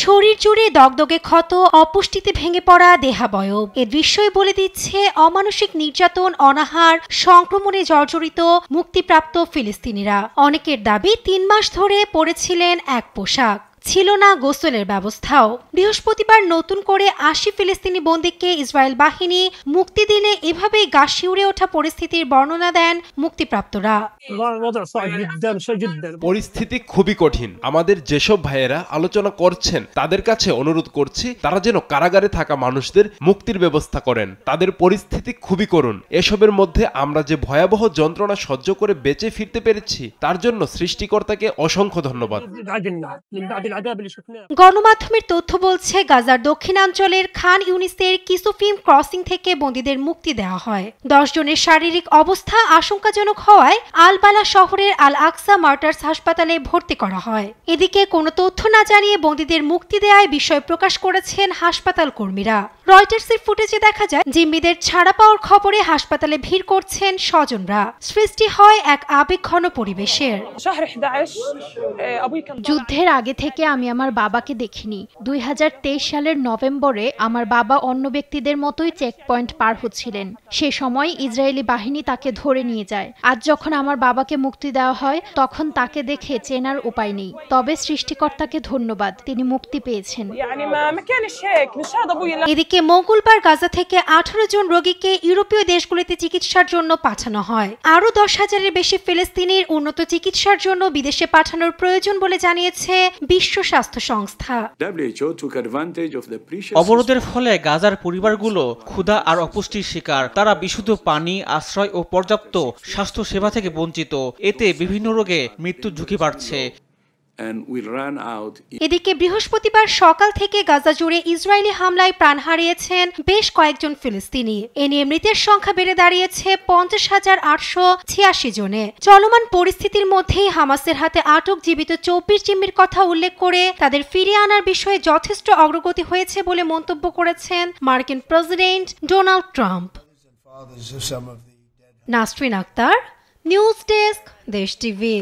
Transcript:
শরীর জুড়ে দগদগে ক্ষত, অপুষ্টিতে ভেঙে পড়া দেহাবয়ব, এ দৃশ্যই বলে দিচ্ছে অমানসিক নির্যাতন, অনাহার, সংক্রমণে জর্জরিত মুক্তিপ্রাপ্ত ফিলিস্তিনিরা। অনেকের দাবি ৩ মাস ধরে পরেছিলেন এক পোশাক, ছিল না গোসলের ব্যবস্থাও। বৃহস্পতিবার নতুন করে ৮০ ফিলিস্তিনি বন্দীকে ইসরায়েল বাহিনী মুক্তি দিলে এভাবেই গা শিউরে ওঠা পরিস্থিতির বর্ণনা দেন মুক্তিপ্রাপ্তরা। পরিস্থিতি খুবই কঠিন। আমাদের যেসব ভাইয়েরা আলোচনা করছেন তাদের কাছে অনুরোধ করছি তারা যেন কারাগারে থাকা মানুষদের মুক্তির ব্যবস্থা করেন। তাদের পরিস্থিতি খুবই করুণ। এসবের মধ্যে আমরা যে ভয়াবহ যন্ত্রণা সহ্য করে বেঁচে ফিরতে পেরেছি তার জন্য সৃষ্টিকর্তাকে অসংখ্য ধন্যবাদ। গণমাধ্যমের তথ্য বলছে গাজার দক্ষিণাঞ্চলের খান ইউনিসের কিসুফিম ক্রসিং থেকে বন্দীদের মুক্তি দেওয়া হয়। 10 জনের শারীরিক অবস্থা আশঙ্কাজনক হওয়ায় আল-বালা শহরের আল আকসা মার্টার্স হাসপাতালে ভর্তি করা হয়। এদিকে কোনো তথ্য না জানিয়ে বন্দীদের মুক্তি দেওয়ায় বিস্ময় প্রকাশ করেছেন হাসপাতাল কর্মীরা। রয়টার্সের ফুটেজে দেখা যায় জিম্মিদের ছাড়া পাওয়ার খবরে হাসপাতালে ভিড় করছেন স্বজনরা। সৃষ্টি হয় এক আবেগঘন পরিবেশের। যুদ্ধের আগে থেকে আমি আমার বাবাকে দেখিনি। 2023 সালের নভেম্বরে আমার বাবা অন্য ব্যক্তিদের মতোই চেক পয়েন্ট পার হচ্ছিলেন। সে সময় ইসরায়েলি বাহিনী তাকে ধরে নিয়ে যায়। আজ যখন আমার বাবাকে মুক্তি দেওয়া হয় তখন তাকে দেখে চেনার উপায় নেই। তবে সৃষ্টিকর্তাকে ধন্যবাদ, তিনি মুক্তি পেয়েছেন। এদিকে মঙ্গলবার গাজা থেকে 18 জন রোগীকে ইউরোপীয় দেশগুলিতে চিকিৎসার জন্য পাঠানো হয়। আরও 10,000-এর বেশি ফিলিস্তিনির উন্নত চিকিৎসার জন্য বিদেশে পাঠানোর প্রয়োজন বলে জানিয়েছে বিশ্ব স্বাস্থ্য সংস্থা। অবরোধের ফলে গাজার পরিবারগুলো ক্ষুধা আর অপুষ্টির শিকার। তারা বিশুদ্ধ পানি, আশ্রয় ও পর্যাপ্ত স্বাস্থ্য সেবা থেকে বঞ্চিত। এতে বিভিন্ন রোগে মৃত্যুর ঝুঁকি বাড়ছে। এদিকে বৃহস্পতিবার সকাল থেকে গাজা জুড়ে ইসরায়েলি হামলায় প্রাণ হারিয়েছেন বেশ কয়েকজন ফিলিস্তিনি। এ নিয়ে মৃতের সংখ্যা বেড়ে দাঁড়িয়েছে 50,886 জনে। চলমান পরিস্থিতির মধ্যেই হামাসের হাতে আটক জীবিত 24 জিম্মির কথা উল্লেখ করে তাদের ফিরিয়ে আনার বিষয়ে যথেষ্ট অগ্রগতি হয়েছে বলে মন্তব্য করেছেন মার্কিন president Donald Trump. Nasrin Akter, news desk, Desh TV.